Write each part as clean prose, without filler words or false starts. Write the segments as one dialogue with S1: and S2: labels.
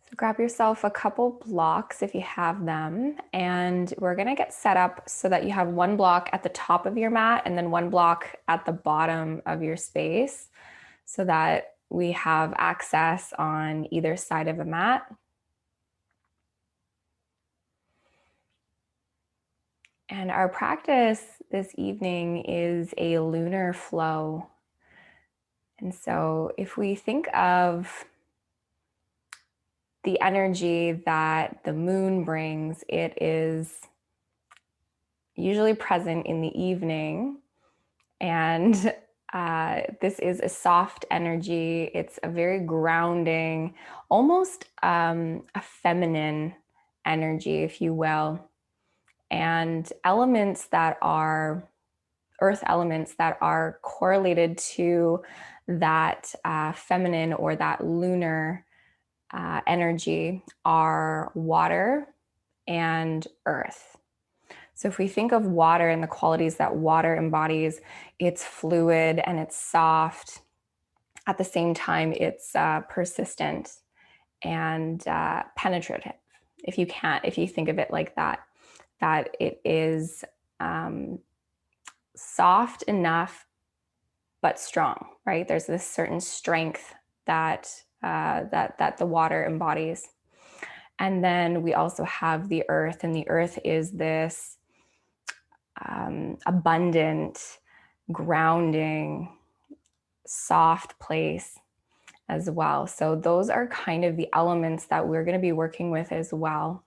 S1: So grab yourself a couple blocks if you have them, and we're gonna get set up so that you have one block at the top of your mat and then one block at the bottom of your space so that we have access on either side of a mat. And our practice this evening is a lunar flow. And so if we think of the energy that the moon brings, it is usually present in the evening. And this is a soft energy. It's a very grounding, almost a feminine energy, if you will. And elements that are earth elements that are correlated to that feminine or that lunar energy are water and earth. So if we think of water and the qualities that water embodies, it's fluid and it's soft. At the same time, it's persistent and penetrative. If you think of it like that, that it is soft enough but strong, right? There's this certain strength that that the water embodies. And then we also have the earth, and the earth is this abundant, grounding, soft place as well. So those are kind of the elements that we're going to be working with as well.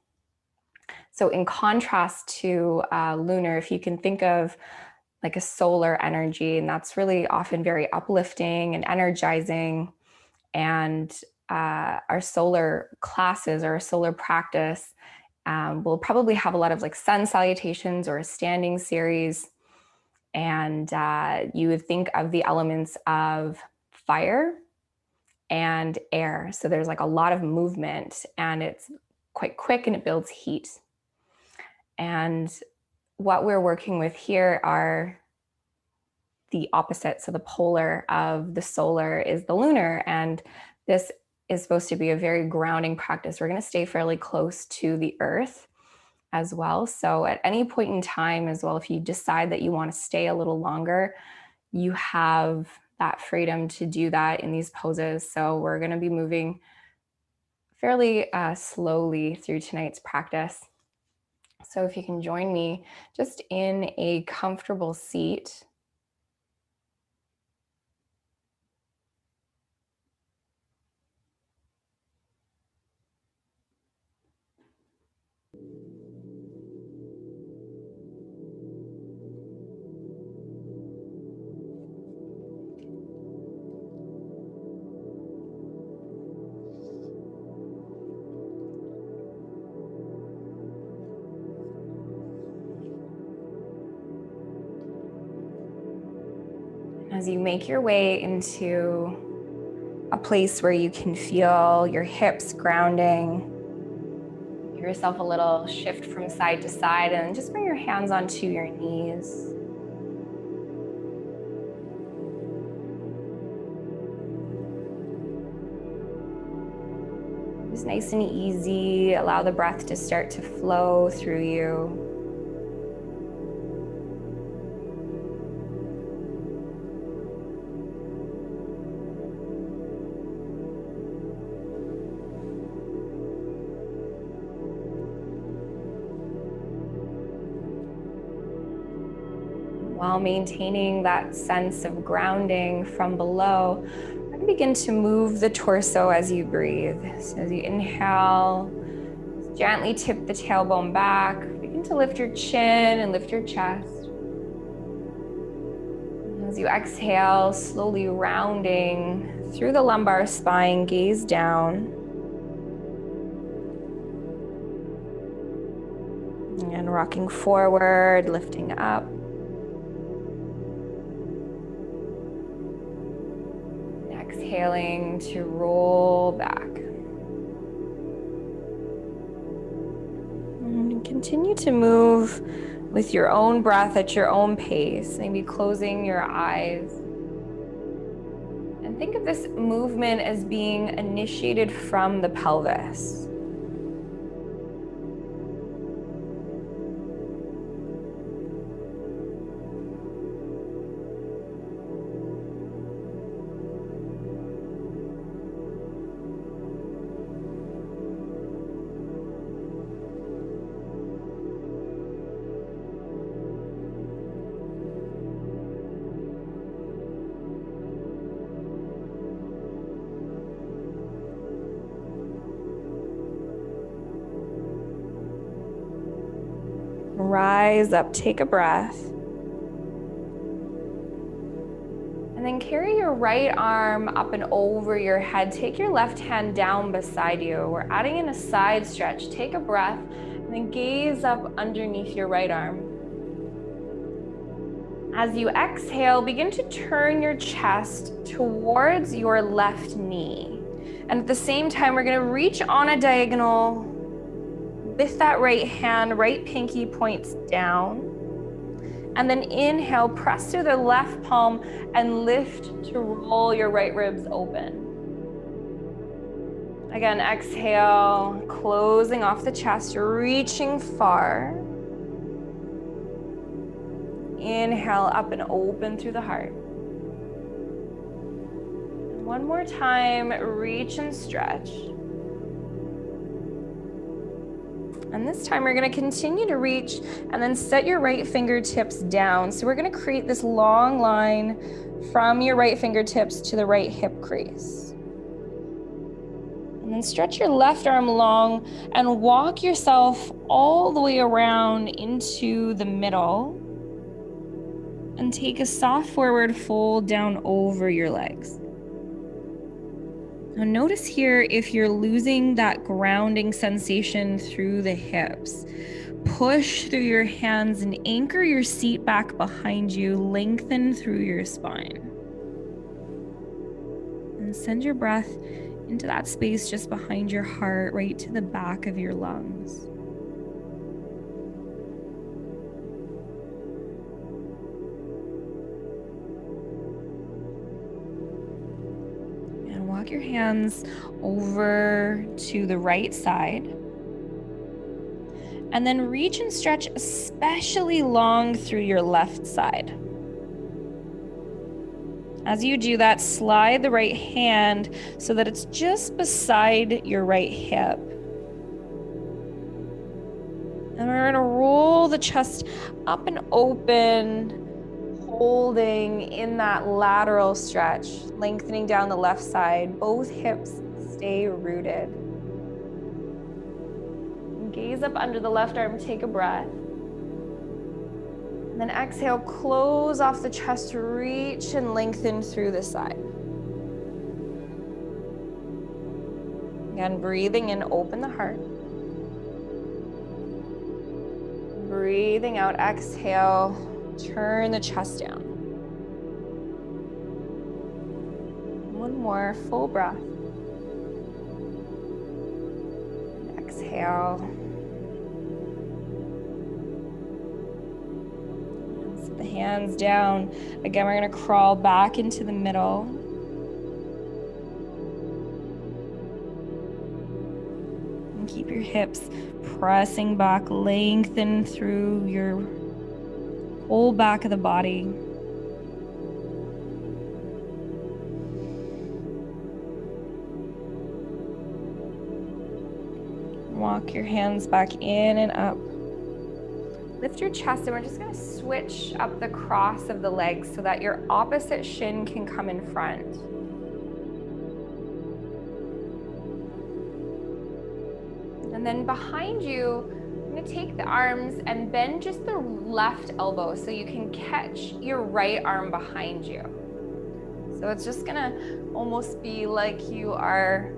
S1: So in contrast to lunar, if you can think of like a solar energy, and that's really often very uplifting and energizing. And our solar classes or our solar practice will probably have a lot of like sun salutations or a standing series. And you would think of the elements of fire and air. So there's like a lot of movement and it's quite quick and it builds heat. And what we're working with here are the opposite. So the polar of the solar is the lunar. And this is supposed to be a very grounding practice. We're going to stay fairly close to the earth as well. So at any point in time as well, if you decide that you want to stay a little longer, you have that freedom to do that in these poses. So we're going to be moving fairly slowly through tonight's practice. So if you can join me just in a comfortable seat. As you make your way into a place where you can feel your hips grounding, give yourself a little shift from side to side and just bring your hands onto your knees. Just nice and easy, allow the breath to start to flow through you. While maintaining that sense of grounding from below, we're going to begin to move the torso as you breathe. So as you inhale, gently tip the tailbone back, begin to lift your chin and lift your chest. As you exhale, slowly rounding through the lumbar spine, gaze down. And rocking forward, lifting up. Exhaling to roll back. And continue to move with your own breath at your own pace, maybe closing your eyes. And think of this movement as being initiated from the pelvis. Rise up, take a breath. And then carry your right arm up and over your head. Take your left hand down beside you. We're adding in a side stretch. Take a breath and then gaze up underneath your right arm. As you exhale, begin to turn your chest towards your left knee. And at the same time, we're going to reach on a diagonal with that right hand, right pinky points down. And then inhale, press through the left palm and lift to roll your right ribs open. Again, exhale, closing off the chest, reaching far. Inhale, up and open through the heart. And one more time, reach and stretch. And this time we're going to continue to reach and then set your right fingertips down. So we're going to create this long line from your right fingertips to the right hip crease. And then stretch your left arm long and walk yourself all the way around into the middle. And take a soft forward fold down over your legs. Now notice here if you're losing that grounding sensation through the hips. Push through your hands and anchor your seat back behind you. Lengthen through your spine. And send your breath into that space just behind your heart, right to the back of your lungs. Walk your hands over to the right side. And then reach and stretch especially long through your left side. As you do that, slide the right hand so that it's just beside your right hip. And we're going to roll the chest up and open, holding in that lateral stretch, lengthening down the left side. Both hips stay rooted. Gaze up under the left arm, take a breath. And then exhale, close off the chest, reach and lengthen through the side. Again, breathing in, open the heart. Breathing out, exhale. Turn the chest down. One more full breath. Exhale. Set the hands down. Again, we're going to crawl back into the middle. And keep your hips pressing back, lengthen through your whole back of the body. Walk your hands back in and up. Lift your chest and we're just going to switch up the cross of the legs so that your opposite shin can come in front. And then behind you, I'm going to take the arms and bend just the left elbow so you can catch your right arm behind you. So it's just going to almost be like you are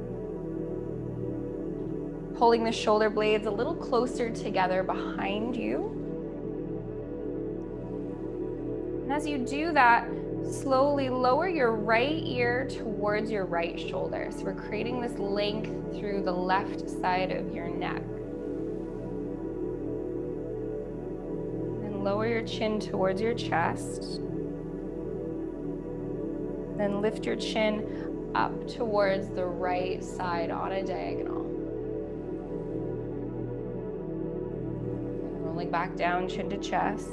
S1: pulling the shoulder blades a little closer together behind you. And as you do that, slowly lower your right ear towards your right shoulder. So we're creating this length through the left side of your neck. Lower your chin towards your chest. Then lift your chin up towards the right side on a diagonal. And rolling back down, chin to chest.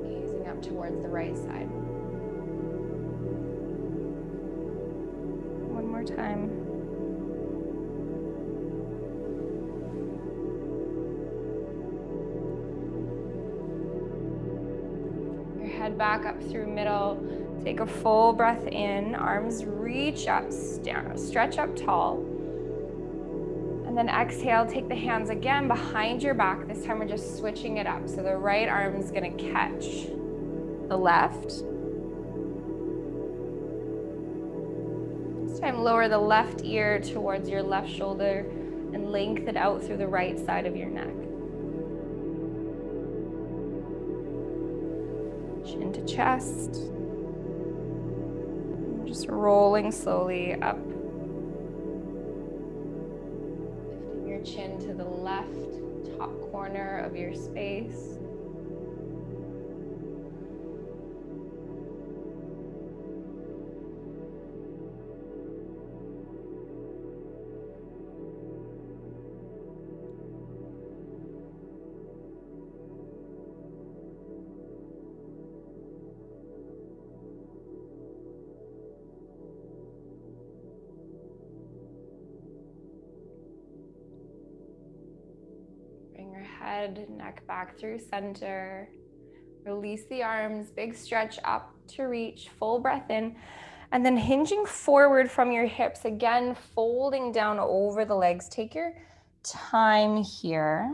S1: Gazing up towards the right side. One more time. Head back up through middle. Take a full breath in. Arms reach up, stretch up tall. And then exhale, take the hands again behind your back. This time we're just switching it up. So the right arm is going to catch the left. This time lower the left ear towards your left shoulder and lengthen out through the right side of your neck. Chin to chest. Just rolling slowly up. Lifting your chin to the left top corner of your space. Bring your head, neck back through center. Release the arms, big stretch up to reach, full breath in. And then hinging forward from your hips, again, folding down over the legs. Take your time here.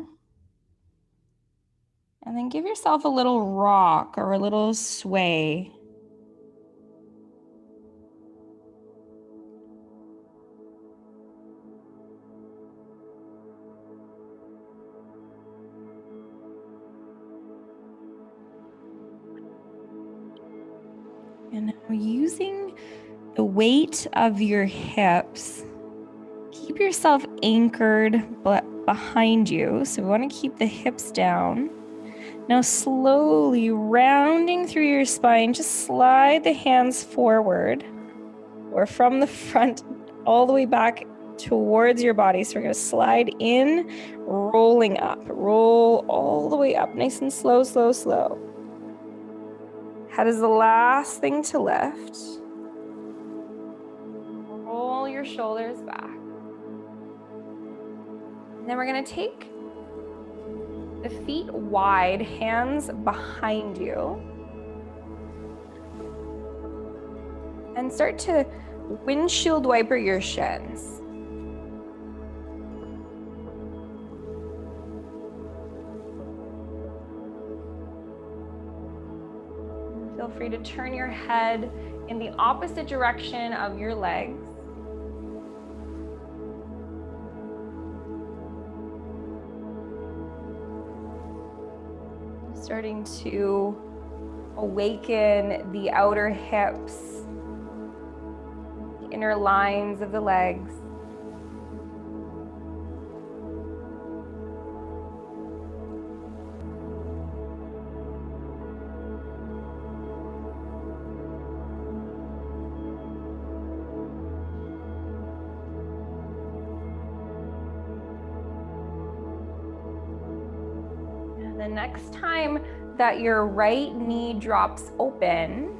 S1: And then give yourself a little rock or a little sway. And now using the weight of your hips, keep yourself anchored behind you. So we want to keep the hips down. Now slowly rounding through your spine, just slide the hands forward or from the front all the way back towards your body. So we're going to slide in, rolling up, roll all the way up, nice and slow, slow, slow. Head is the last thing to lift. Roll your shoulders back. And then we're going to take the feet wide, hands behind you. And start to windshield wiper your shins. Feel free to turn your head in the opposite direction of your legs. Starting to awaken the outer hips, the inner lines of the legs. The next time that your right knee drops open,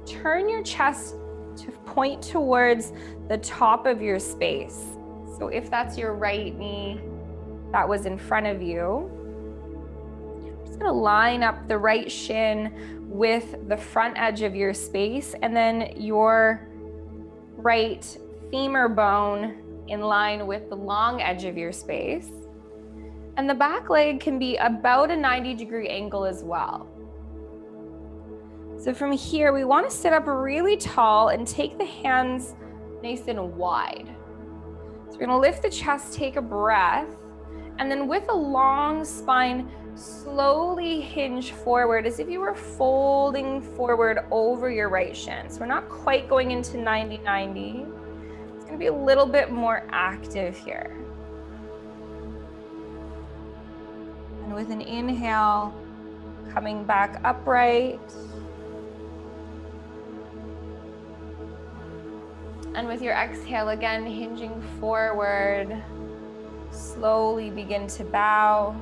S1: turn your chest to point towards the top of your space. So if that's your right knee that was in front of you, I'm just gonna line up the right shin with the front edge of your space and then your right femur bone in line with the long edge of your space. And the back leg can be about a 90-degree angle as well. So from here, we want to sit up really tall and take the hands nice and wide. So we're going to lift the chest, take a breath, and then with a long spine, slowly hinge forward as if you were folding forward over your right shin. So we're not quite going into 90-90. It's going to be a little bit more active here. And with an inhale, coming back upright. And with your exhale, again, hinging forward, slowly begin to bow.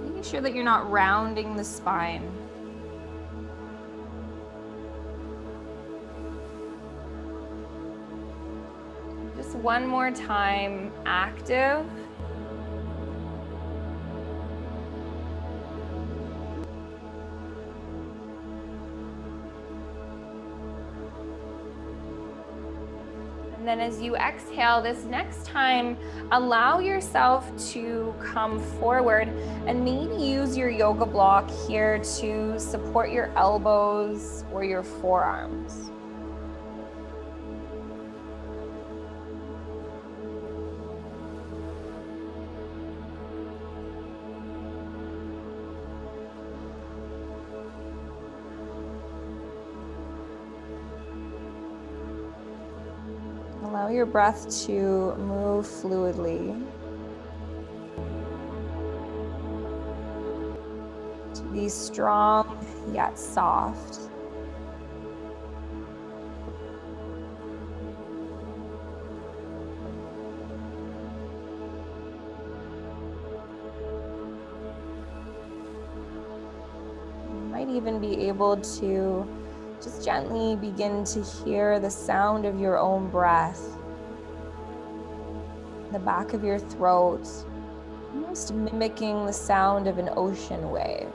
S1: Making sure that you're not rounding the spine. Just one more time, active. And then as you exhale, this next time, allow yourself to come forward and maybe use your yoga block here to support your elbows or your forearms. Allow your breath to move fluidly, to be strong yet soft. You might even be able to just gently begin to hear the sound of your own breath in the back of your throat, almost mimicking the sound of an ocean wave.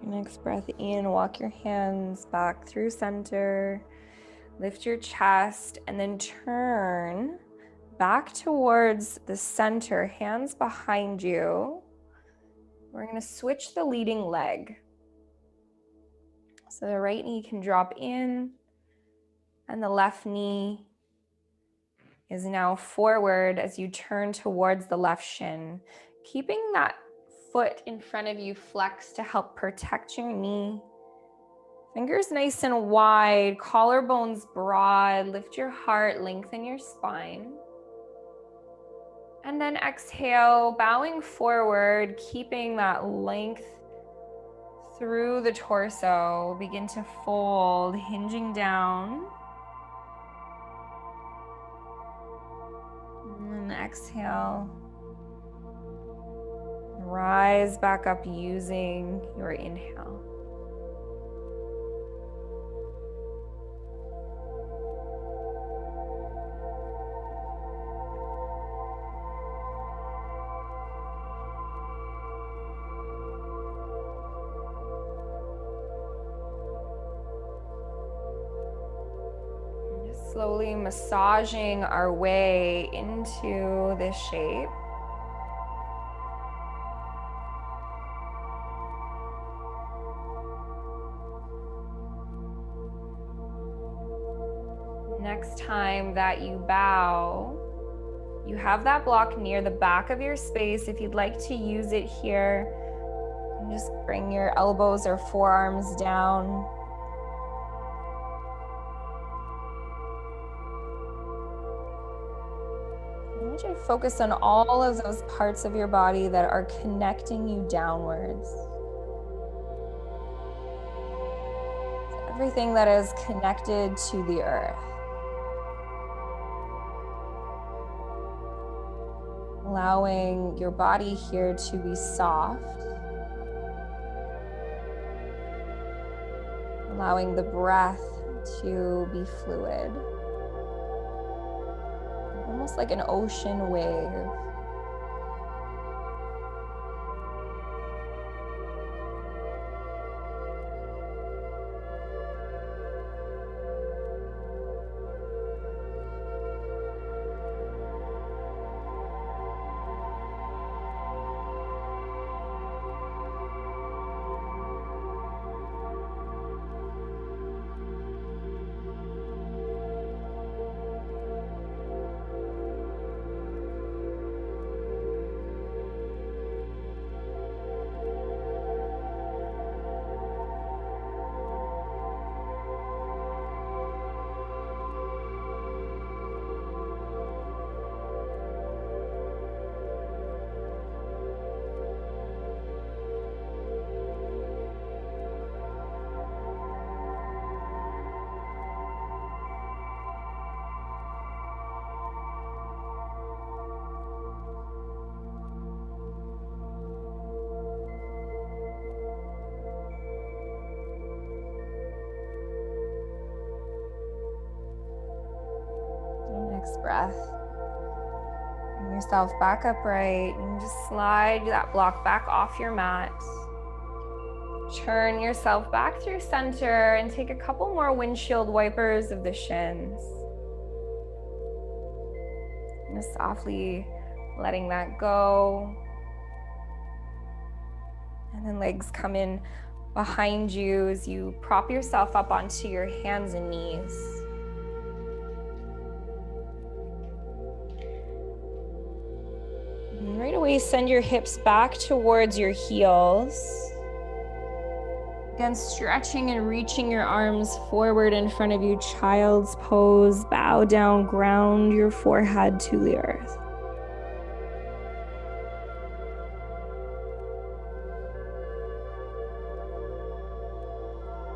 S1: Next breath in, walk your hands back through center, lift your chest, and then turn back towards the center, hands behind you. We're going to switch the leading leg. So the right knee can drop in, and the left knee is now forward as you turn towards the left shin, keeping that foot in front of you flexed to help protect your knee. Fingers nice and wide, collarbones broad, lift your heart, lengthen your spine. And then exhale, bowing forward, keeping that length through the torso. Begin to fold, hinging down. And then exhale. Rise back up using your inhale. Just slowly massaging our way into this shape. Next time that you bow, you have that block near the back of your space. If you'd like to use it here, just bring your elbows or forearms down. I want you to focus on all of those parts of your body that are connecting you downwards. Everything that is connected to the earth. Allowing your body here to be soft. Allowing the breath to be fluid. Almost like an ocean wave. Next breath. Bring yourself back upright and just slide that block back off your mat. Turn yourself back through center and take a couple more windshield wipers of the shins. And just softly letting that go. And then legs come in behind you as you prop yourself up onto your hands and knees. And right away, send your hips back towards your heels. Again, stretching and reaching your arms forward in front of you, child's pose. Bow down, ground your forehead to the earth.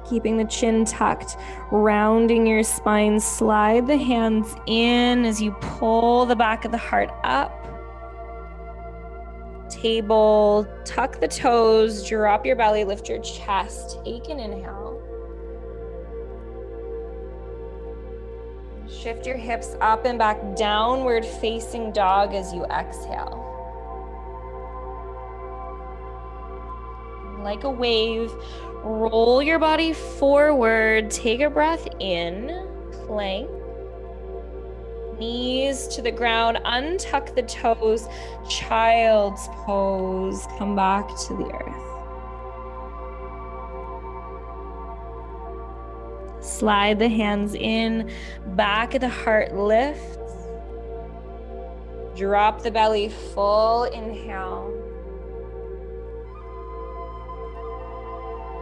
S1: Keeping the chin tucked, rounding your spine, slide the hands in as you pull the back of the heart up. Table, tuck the toes, drop your belly, lift your chest. Take an inhale. Shift your hips up and back, downward facing dog as you exhale. Like a wave, roll your body forward, take a breath in, plank. Knees to the ground, untuck the toes, child's pose, come back to the earth. Slide the hands in, back of the heart lifts. Drop the belly, full inhale.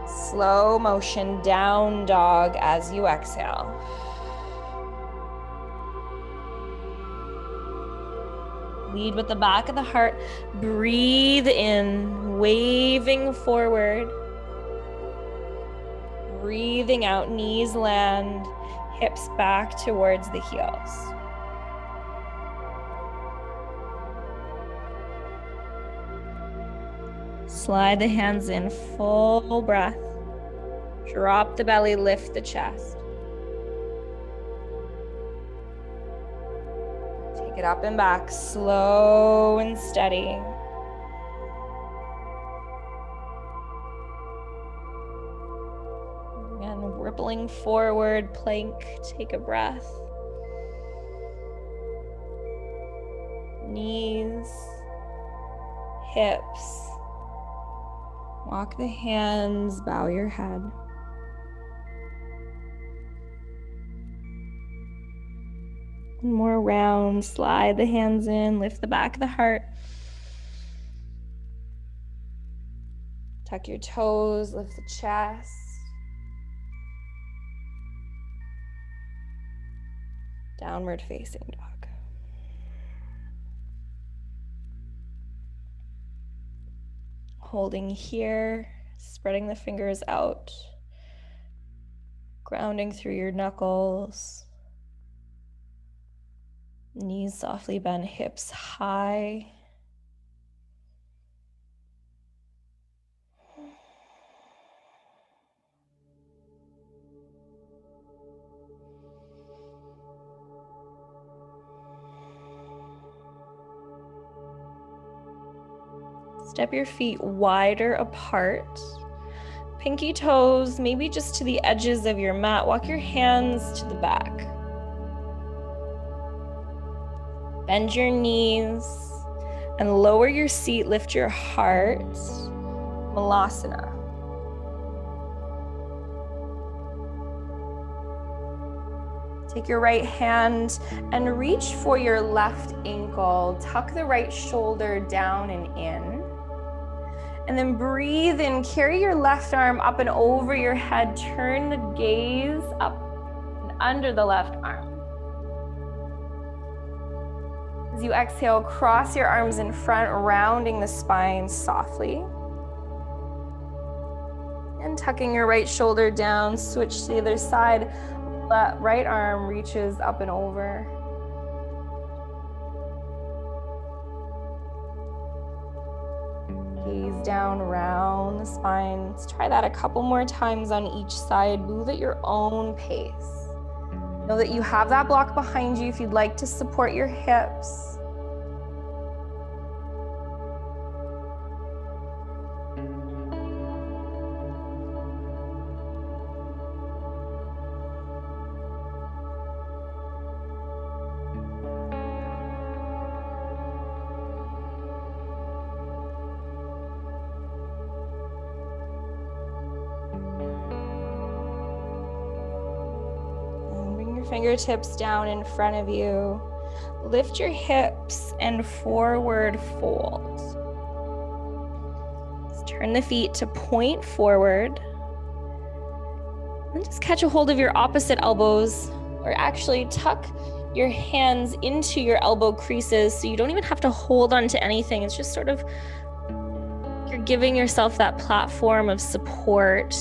S1: Slow motion, down dog as you exhale. Lead with the back of the heart. Breathe in, waving forward. Breathing out, knees land, hips back towards the heels. Slide the hands in, full breath. Drop the belly, lift the chest. Take it up and back, slow and steady. And rippling forward, plank, take a breath. Knees, hips. Walk the hands, bow your head. One more round, slide the hands in, lift the back of the heart. Tuck your toes, lift the chest. Downward facing dog. Holding here, spreading the fingers out, grounding through your knuckles. Knees softly bend, hips high. Step your feet wider apart. Pinky toes, maybe just to the edges of your mat. Walk your hands to the back. Bend your knees and lower your seat. Lift your heart. Malasana. Take your right hand and reach for your left ankle. Tuck the right shoulder down and in. And then breathe in, carry your left arm up and over your head. Turn the gaze up and under the left arm. As you exhale, cross your arms in front, rounding the spine softly. And tucking your right shoulder down, switch to the other side. Right arm reaches up and over. Gaze down, round the spine. Let's try that a couple more times on each side. Move at your own pace. Know that you have that block behind you if you'd like to support your hips. Fingertips down in front of you. Lift your hips and forward fold. Let's turn the feet to point forward. And just catch a hold of your opposite elbows, or actually tuck your hands into your elbow creases so you don't even have to hold on to anything. It's just sort of, you're giving yourself that platform of support.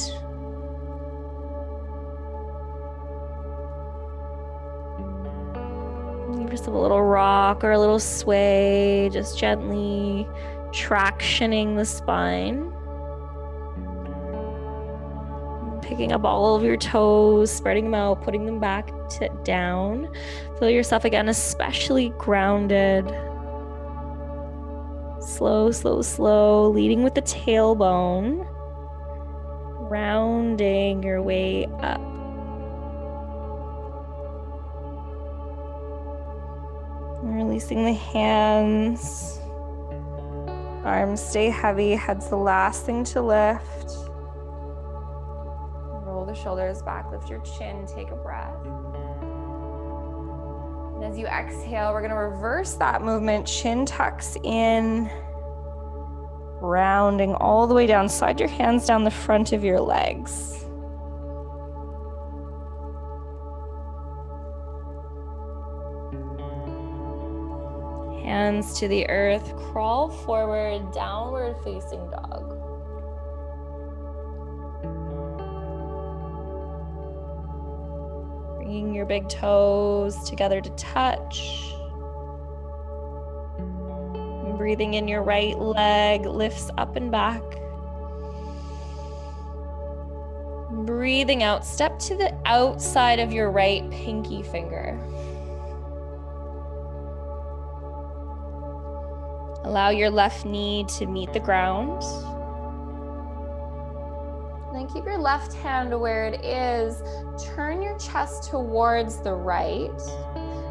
S1: Just a little rock or a little sway, just gently tractioning the spine. Picking up all of your toes, spreading them out, putting them back down. Feel yourself again, especially grounded. Slow, slow, slow, leading with the tailbone. Rounding your way up. Releasing the hands. Arms stay heavy, head's the last thing to lift. Roll the shoulders back, lift your chin, take a breath. And as you exhale, we're gonna reverse that movement. Chin tucks in, rounding all the way down. Slide your hands down the front of your legs. Hands to the earth, crawl forward, downward facing dog. Bringing your big toes together to touch. And breathing in, your right leg lifts up and back. Breathing out, step to the outside of your right pinky finger. Allow your left knee to meet the ground. And then keep your left hand where it is. Turn your chest towards the right.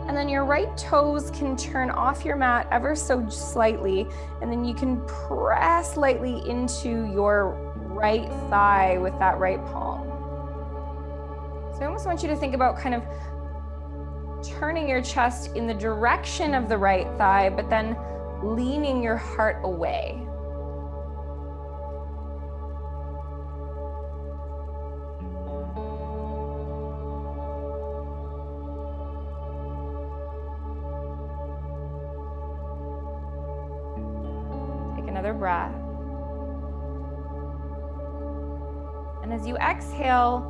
S1: And then your right toes can turn off your mat ever so slightly. And then you can press lightly into your right thigh with that right palm. So I almost want you to think about kind of turning your chest in the direction of the right thigh, but then leaning your heart away. Take another breath. And as you exhale,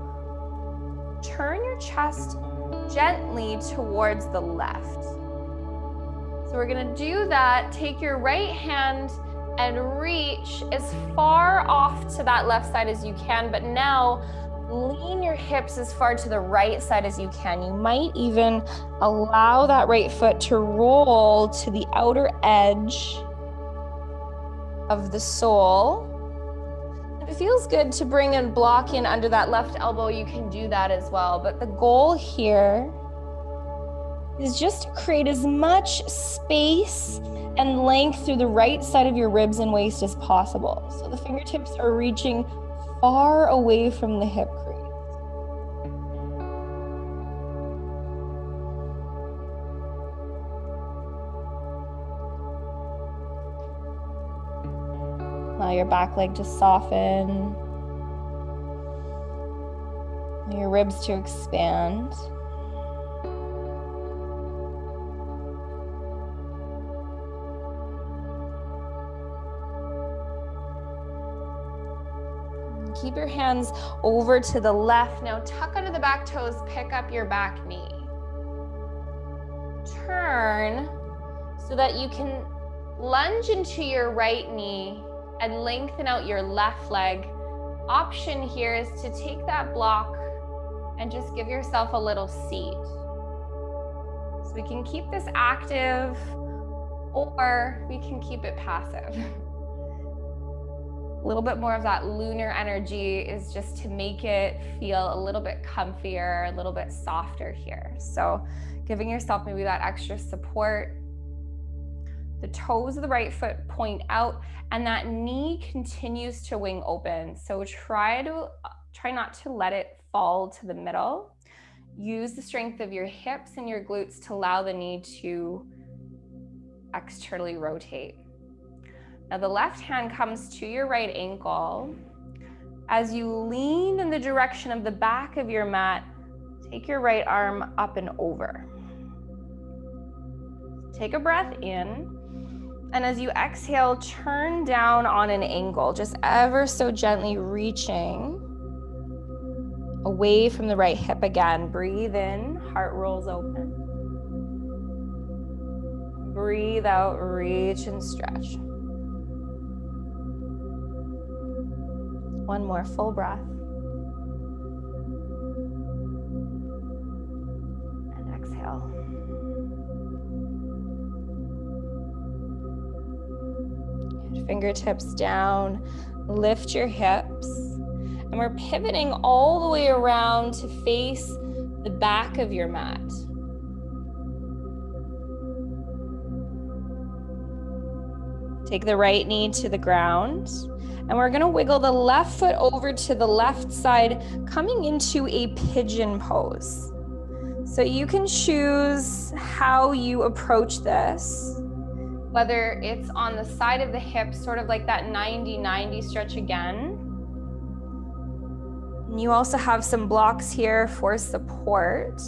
S1: turn your chest gently towards the left. So we're gonna do that. Take your right hand and reach as far off to that left side as you can, but now lean your hips as far to the right side as you can. You might even allow that right foot to roll to the outer edge of the sole. If it feels good to bring a block in under that left elbow, you can do that as well. But the goal here is just to create as much space and length through the right side of your ribs and waist as possible. So the fingertips are reaching far away from the hip crease. Allow your back leg to soften, and your ribs to expand. Keep your hands over to the left. Now tuck under the back toes, pick up your back knee. Turn so that you can lunge into your right knee and lengthen out your left leg. Option here is to take that block and just give yourself a little seat. So we can keep this active, or we can keep it passive. A little bit more of that lunar energy is just to make it feel a little bit comfier, a little bit softer here. So giving yourself maybe that extra support. The toes of the right foot point out, and that knee continues to wing open. So try not to let it fall to the middle. Use the strength of your hips and your glutes to allow the knee to externally rotate. Now the left hand comes to your right ankle. As you lean in the direction of the back of your mat, take your right arm up and over. Take a breath in, and as you exhale, turn down on an angle, just ever so gently reaching away from the right hip again. Breathe in, heart rolls open. Breathe out, reach and stretch. One more full breath. And exhale. Fingertips down, lift your hips. And we're pivoting all the way around to face the back of your mat. Take the right knee to the ground, and we're gonna wiggle the left foot over to the left side, coming into a pigeon pose. So you can choose how you approach this, whether it's on the side of the hip, sort of like that 90-90 stretch again. And you also have some blocks here for support.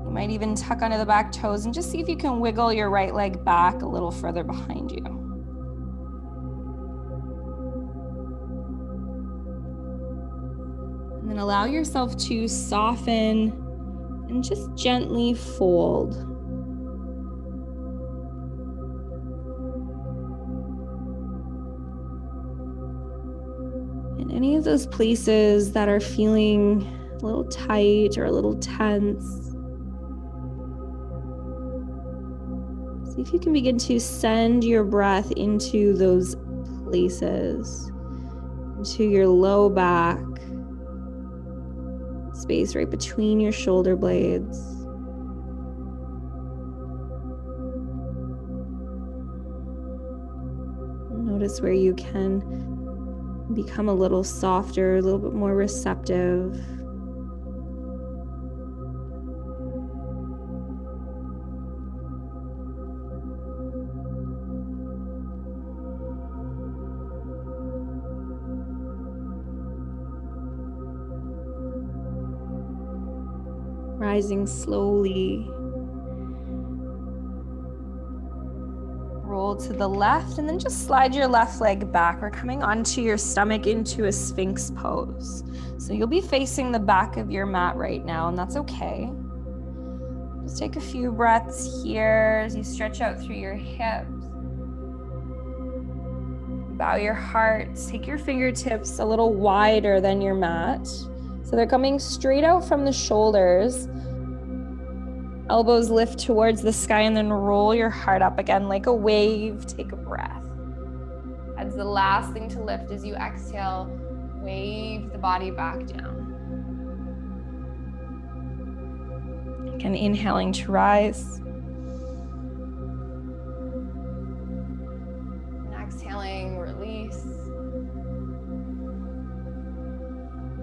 S1: You might even tuck under the back toes and just see if you can wiggle your right leg back a little further behind you. And then allow yourself to soften and just gently fold. In any of those places that are feeling a little tight or a little tense, see if you can begin to send your breath into those places, into your low back, space right between your shoulder blades. Notice where you can become a little softer, a little bit more receptive. Rising slowly. Roll to the left and then just slide your left leg back. We're coming onto your stomach into a Sphinx pose. So you'll be facing the back of your mat right now, and that's okay. Just take a few breaths here as you stretch out through your hips. Bow your heart. Take your fingertips a little wider than your mat. So they're coming straight out from the shoulders. Elbows lift towards the sky, and then roll your heart up again like a wave. Take a breath. That's the last thing to lift as you exhale. Wave the body back down. Again, inhaling to rise. And exhaling, release.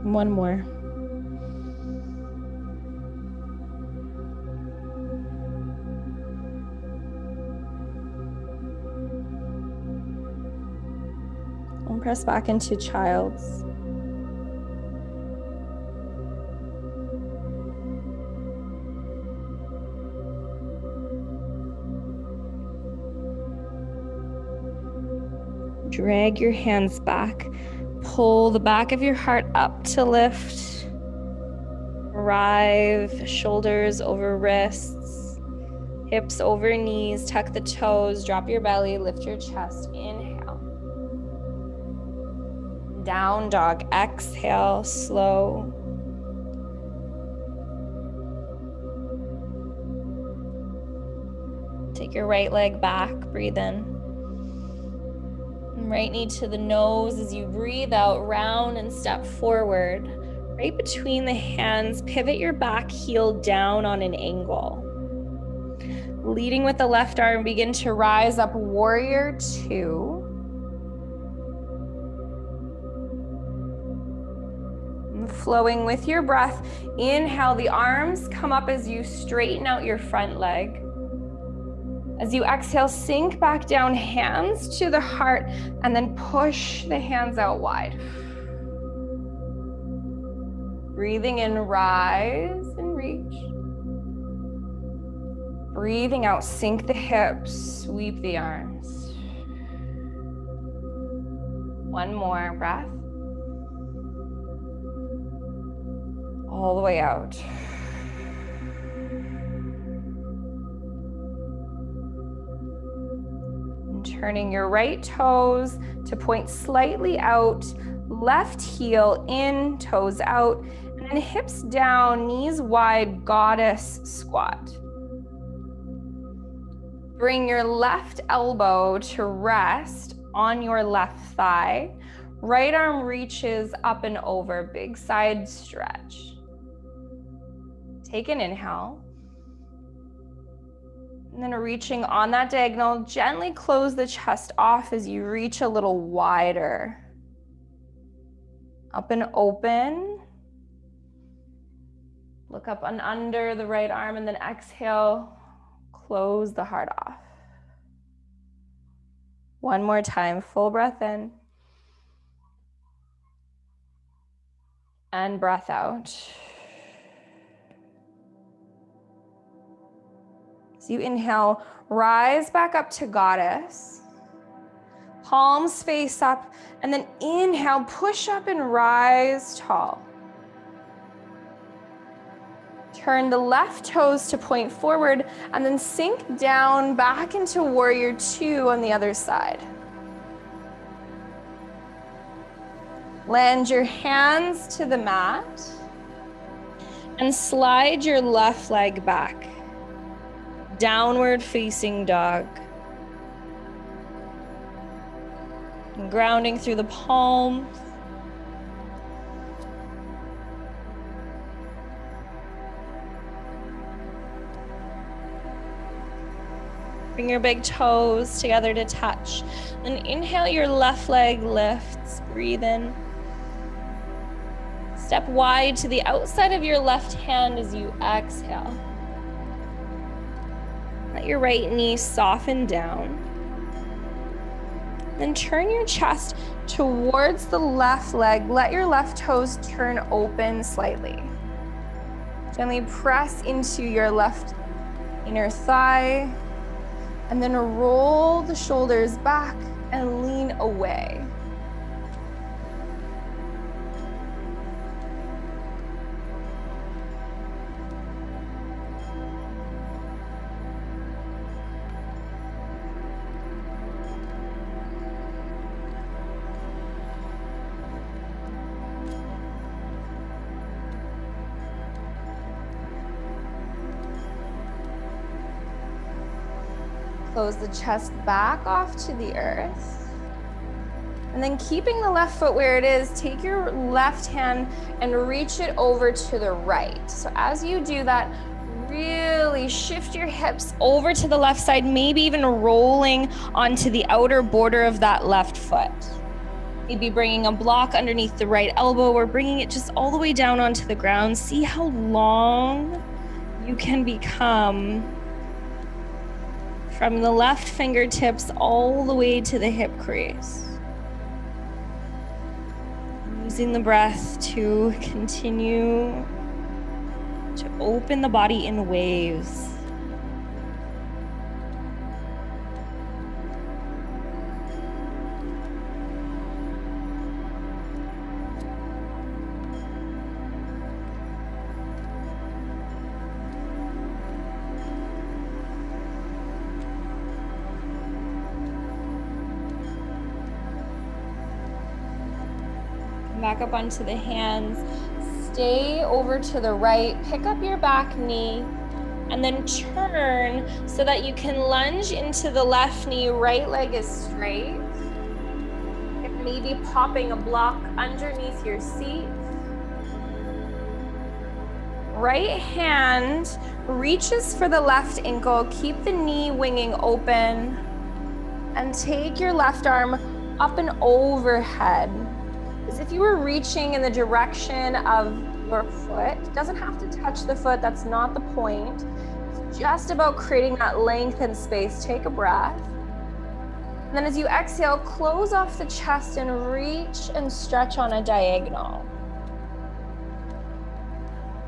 S1: One more. And press back into child's. Drag your hands back. Pull the back of your heart up to lift. Arrive, shoulders over wrists, hips over knees, tuck the toes, drop your belly, lift your chest. Inhale. Down dog, exhale, slow. Take your right leg back, breathe in. And right knee to the nose as you breathe out, round and step forward. Right between the hands, pivot your back heel down on an angle. Leading with the left arm, begin to rise up, warrior two. And flowing with your breath, inhale, the arms come up as you straighten out your front leg. As you exhale, sink back down, hands to the heart, and then push the hands out wide. Breathing in, rise and reach. Breathing out, sink the hips, sweep the arms. One more breath. All the way out. And turning your right toes to point slightly out, left heel in, toes out, and then hips down, knees wide, goddess squat. Bring your left elbow to rest on your left thigh. Right arm reaches up and over, big side stretch. Take an inhale. And then reaching on that diagonal, gently close the chest off as you reach a little wider. Up and open. Look up and under the right arm, and then exhale. Close the heart off. One more time, full breath in. And breath out. As you inhale, rise back up to goddess. Palms face up, and then inhale, push up and rise tall. Turn the left toes to point forward, and then sink down back into warrior two on the other side. Land your hands to the mat, and slide your left leg back. Downward facing dog. And grounding through the palms. Bring your big toes together to touch. Then inhale, your left leg lifts, breathe in. Step wide to the outside of your left hand as you exhale. Let your right knee soften down. Then turn your chest towards the left leg. Let your left toes turn open slightly. Gently press into your left inner thigh. And then roll the shoulders back and lean away. Close the chest back off to the earth. And then keeping the left foot where it is, take your left hand and reach it over to the right. So as you do that, really shift your hips over to the left side, maybe even rolling onto the outer border of that left foot. Maybe bringing a block underneath the right elbow or bringing it just all the way down onto the ground. See how long you can become from the left fingertips all the way to the hip crease. Using the breath to continue to open the body in waves.
S2: Back up onto the hands. Stay over to the right. Pick up your back knee and then turn so that you can lunge into the left knee. Right leg is straight. Maybe popping a block underneath your seat. Right hand reaches for the left ankle. Keep the knee winging open. And take your left arm up and overhead, as if you were reaching in the direction of your foot. It doesn't have to touch the foot, that's not the point. It's just about creating that length and space. Take a breath. And then as you exhale, close off the chest and reach and stretch on a diagonal.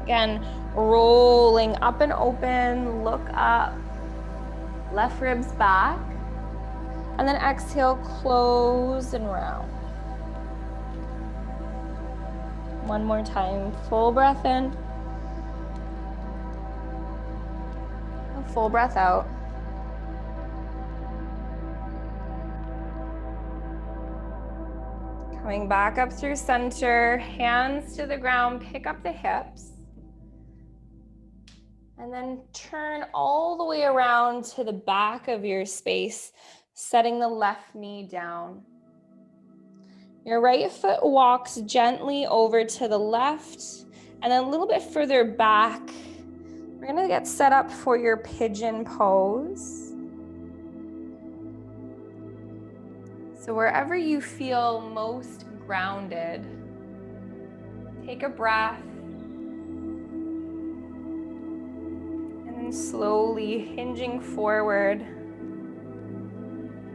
S2: Again, rolling up and open, look up, left ribs back. And then exhale, close and round. One more time, full breath in. And full breath out. Coming back up through center, hands to the ground, pick up the hips. And then turn all the way around to the back of your space, setting the left knee down. Your right foot walks gently over to the left and then a little bit further back. We're gonna get set up for your pigeon pose. So wherever you feel most grounded, take a breath. And then slowly hinging forward.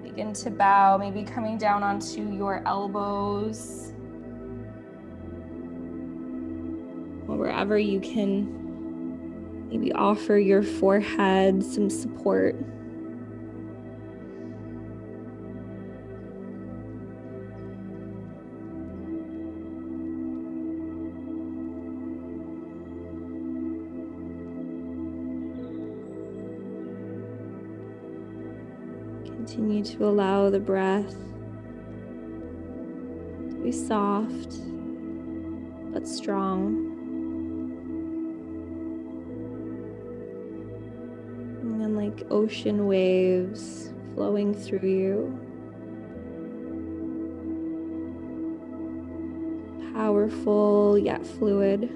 S2: Begin to bow, maybe coming down onto your elbows. Or wherever you can maybe offer your forehead some support. Continue to allow the breath to be soft but strong. And like ocean waves flowing through you. Powerful yet fluid.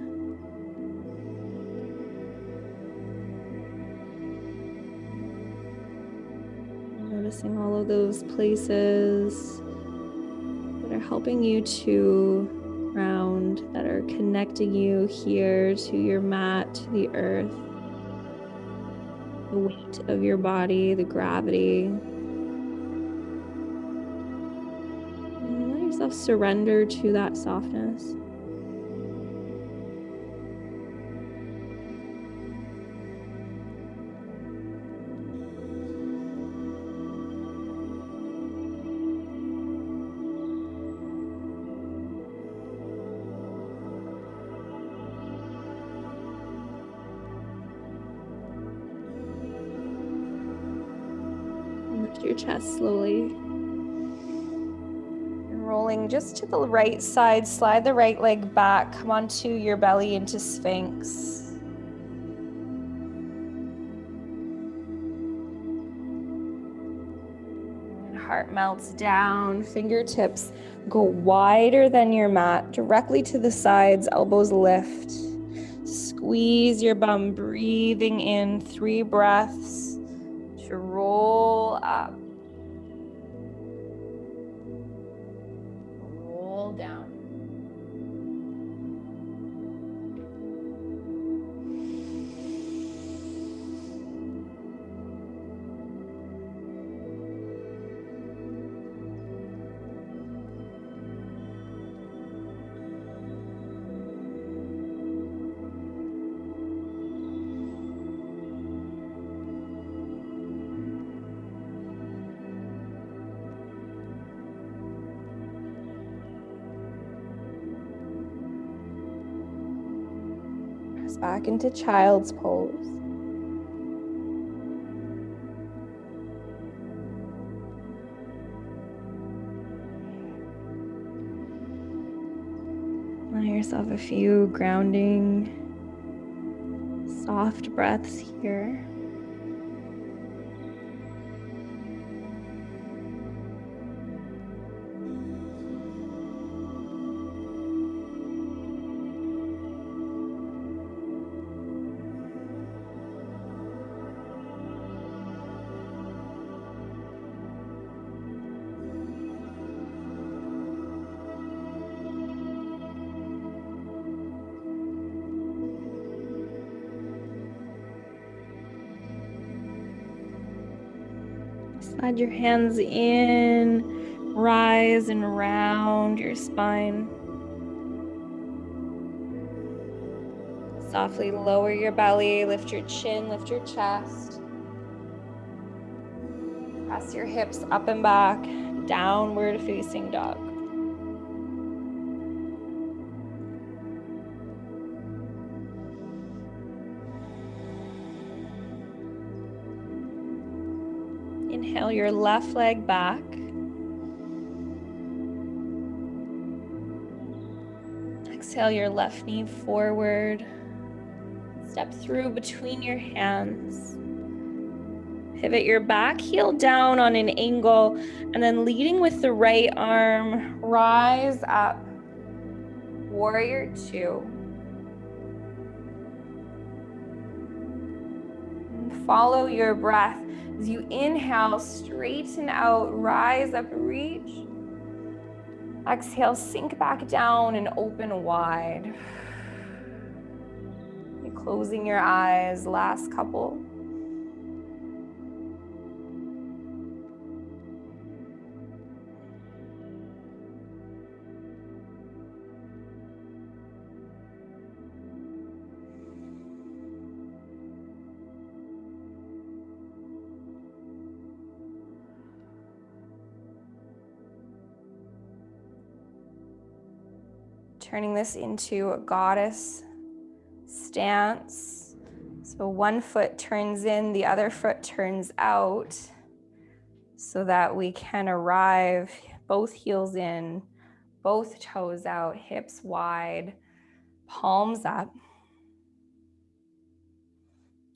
S2: Noticing all of those places that are helping you to ground, that are connecting you here to your mat, to the earth, the weight of your body, the gravity. And let yourself surrender to that softness. Lift your chest slowly. And rolling just to the right side, slide the right leg back, come onto your belly into Sphinx. And heart melts down, fingertips go wider than your mat, directly to the sides, elbows lift. Squeeze your bum, breathing in 3 breaths to roll up. Roll down. Back into child's pose. Allow yourself a few grounding, soft breaths here. Slide your hands in, rise and round your spine. Softly lower your belly, lift your chin, lift your chest. Press your hips up and back, downward facing dog. Inhale your left leg back. Exhale your left knee forward. Step through between your hands. Pivot your back heel down on an angle, and then leading with the right arm, rise up. Warrior 2. And follow your breath. As you inhale, straighten out, rise up, reach. Exhale, sink back down and open wide. You're closing your eyes, last couple. Turning this into a goddess stance. So one foot turns in, the other foot turns out, so that we can arrive both heels in, both toes out, hips wide, palms up.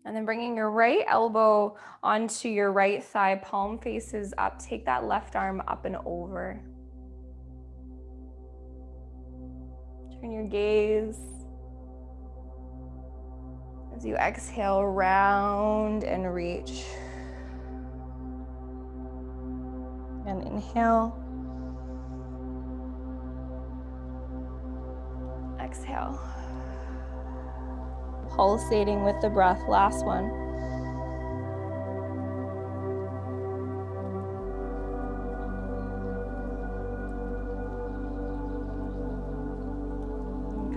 S2: And then bringing your right elbow onto your right thigh, palm faces up. Take that left arm up and over. Turn your gaze as you exhale, round and reach. And inhale. Exhale. Pulsating with the breath. Last one.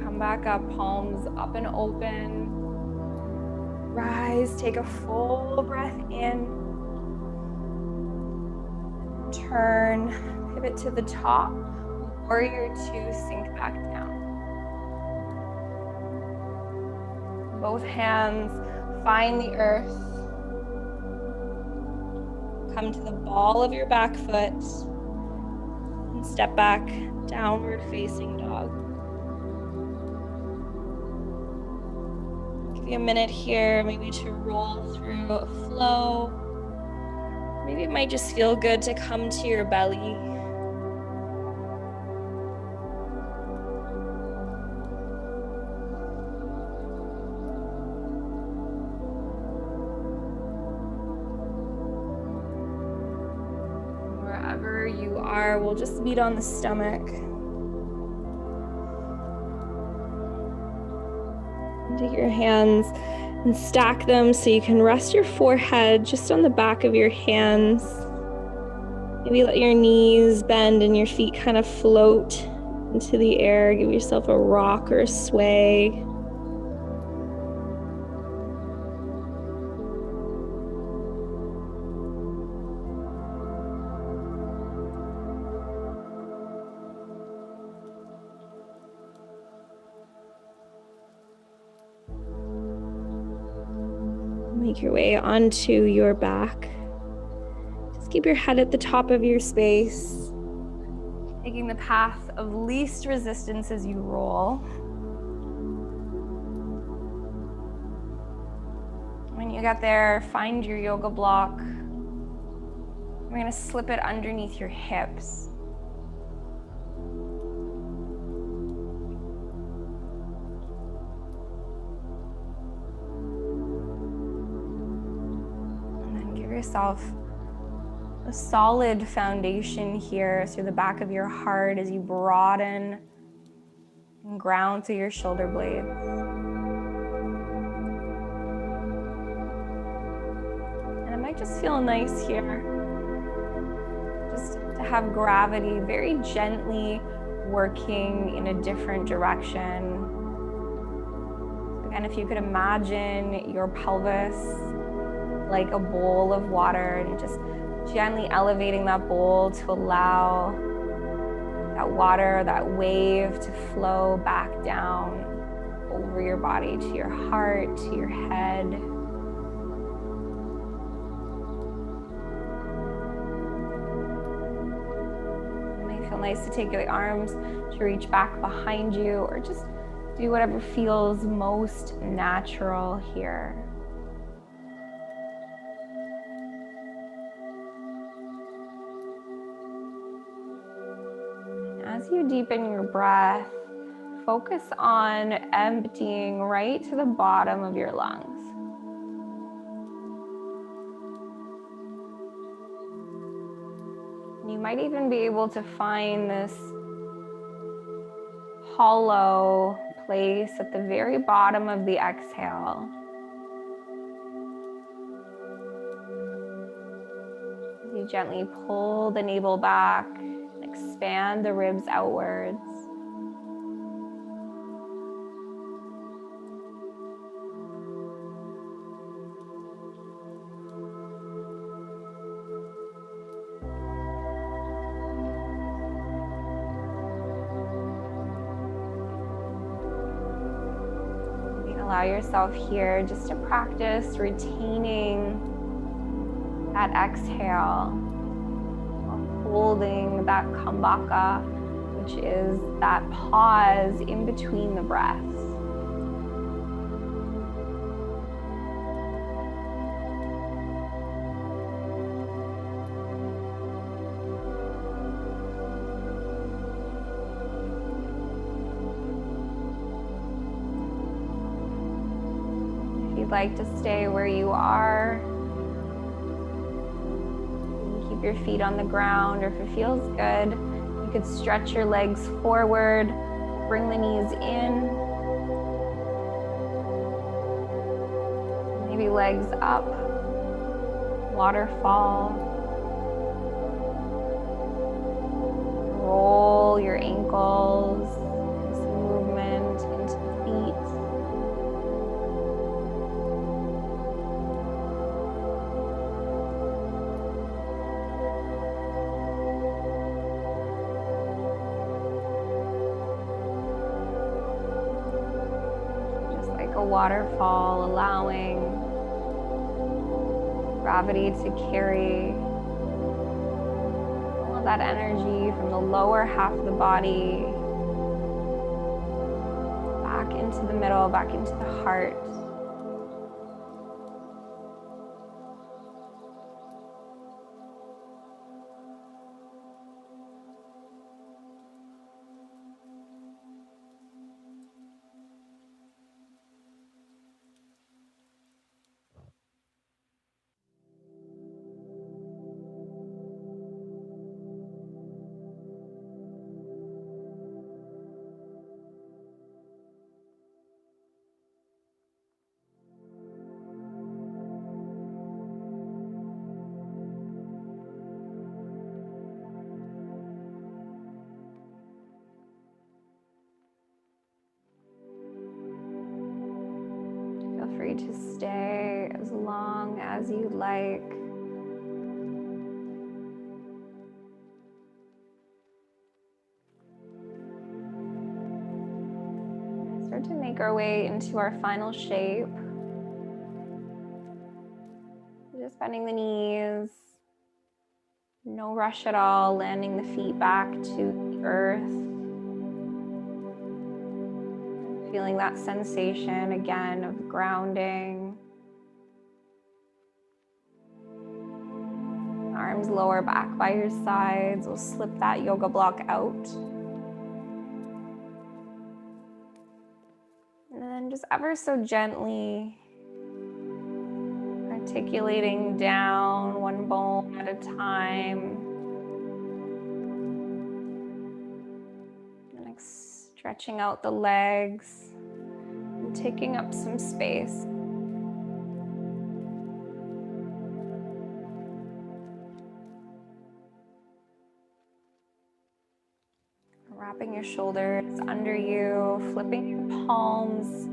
S2: Come back up, palms up and open. Rise, take a full breath in. Turn, pivot to the top. Warrior 2, sink back down. Both hands find the earth. Come to the ball of your back foot and step back, downward facing dog. Give you a minute here, maybe to roll through a flow. Maybe it might just feel good to come to your belly. Wherever you are, we'll just meet on the stomach. Take your hands and stack them so you can rest your forehead just on the back of your hands. Maybe let your knees bend and your feet kind of float into the air. Give yourself a rock or a sway. Make your way onto your back. Just keep your head at the top of your space. Taking the path of least resistance as you roll. When you get there, find your yoga block. We're gonna slip it underneath your hips. And then give yourself a solid foundation here through the back of your heart as you broaden and ground through your shoulder blades. And it might just feel nice here just to have gravity very gently working in a different direction. Again, if you could imagine your pelvis like a bowl of water and just gently elevating that bowl to allow that water, that wave to flow back down over your body to your heart, to your head. It may feel nice to take the arms to reach back behind you, or just do whatever feels most natural here. As you deepen your breath, focus on emptying right to the bottom of your lungs. You might even be able to find this hollow place at the very bottom of the exhale. As you gently pull the navel back, expand the ribs outwards. Allow yourself here just to practice retaining that exhale, or holding that kambaka, which is that pause in between the breaths. If you'd like to stay where you are, keep your feet on the ground, or if it feels good, you could stretch your legs forward, bring the knees in, maybe legs up, waterfall. Roll your ankles, some movement into the feet. A waterfall, allowing gravity to carry all of that energy from the lower half of the body back into the middle, back into the heart. Feel free to stay as long as you'd like. Start to make our way into our final shape. Just bending the knees, no rush at all, landing the feet back to the earth.
S1: feeling that sensation again of grounding. Arms lower back by your sides. We'll slip that yoga block out. And then just ever so gently articulating down one bone at a time. And stretching out the legs and taking up some space. Wrapping your shoulders under you, flipping your palms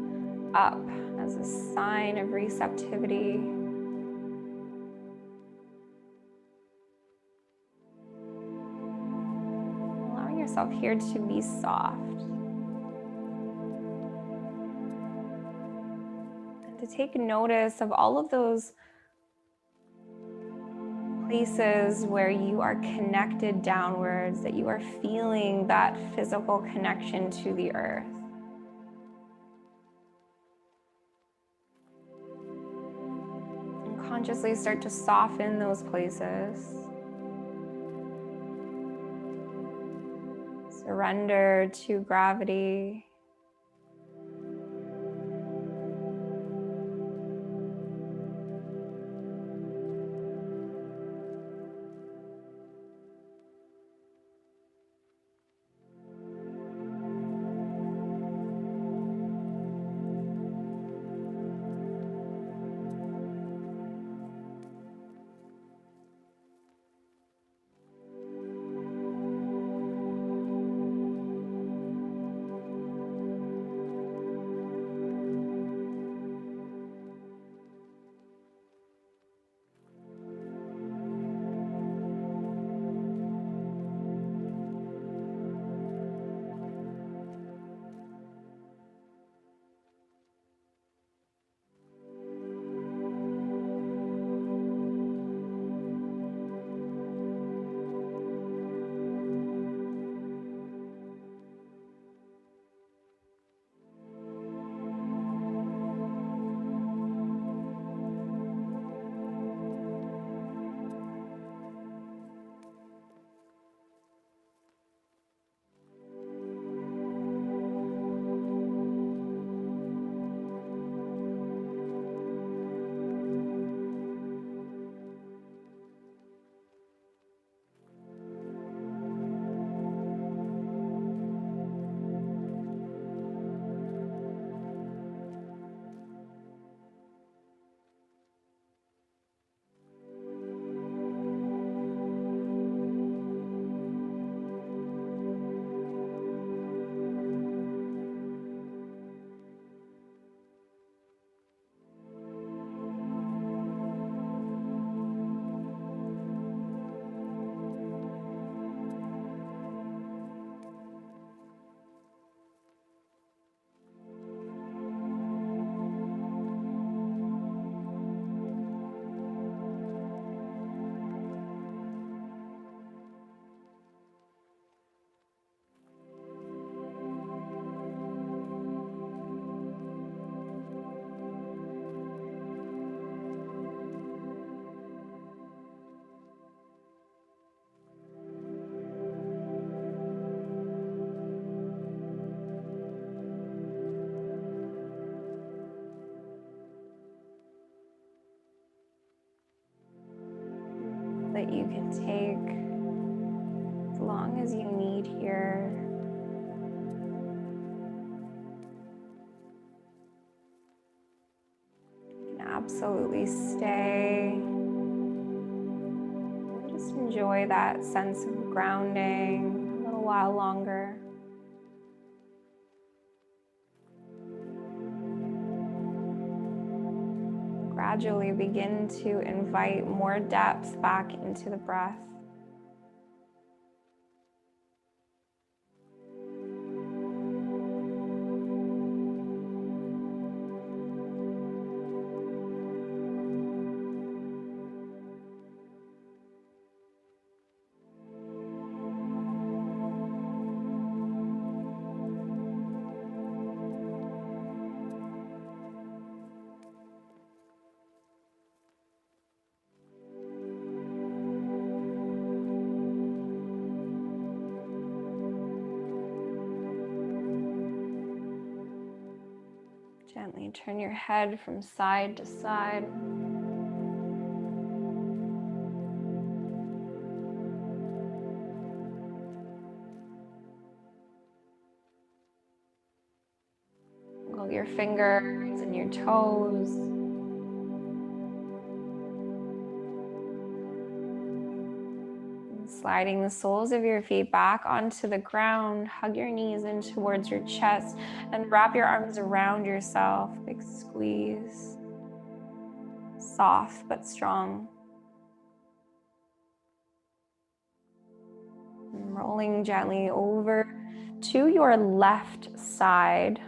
S1: up as a sign of receptivity. Allowing yourself here to be soft. And to take notice of all of those places where you are connected downwards, that you are feeling that physical connection to the earth. And consciously start to soften those places. Surrender to gravity. That you can take as long as you need here. You can absolutely stay. Just enjoy that sense of grounding a little while longer. Gradually begin to invite more depth back into the breath. Gently turn your head from side to side. Wiggle your fingers and your toes. And sliding the soles of your feet back onto the ground. Hug your knees in towards your chest and wrap your arms around yourself. Big squeeze. Soft but strong. And rolling gently over to your left side.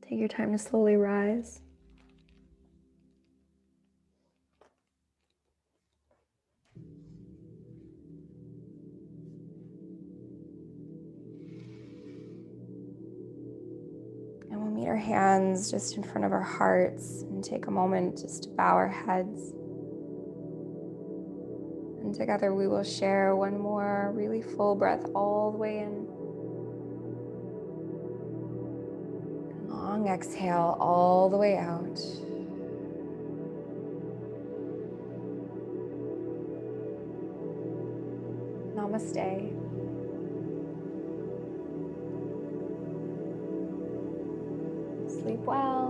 S1: Take your time to slowly rise. And we'll meet our hands just in front of our hearts and take a moment just to bow our heads. And together we will share one more really full breath all the way in. Long exhale all the way out. Namaste. Sleep well.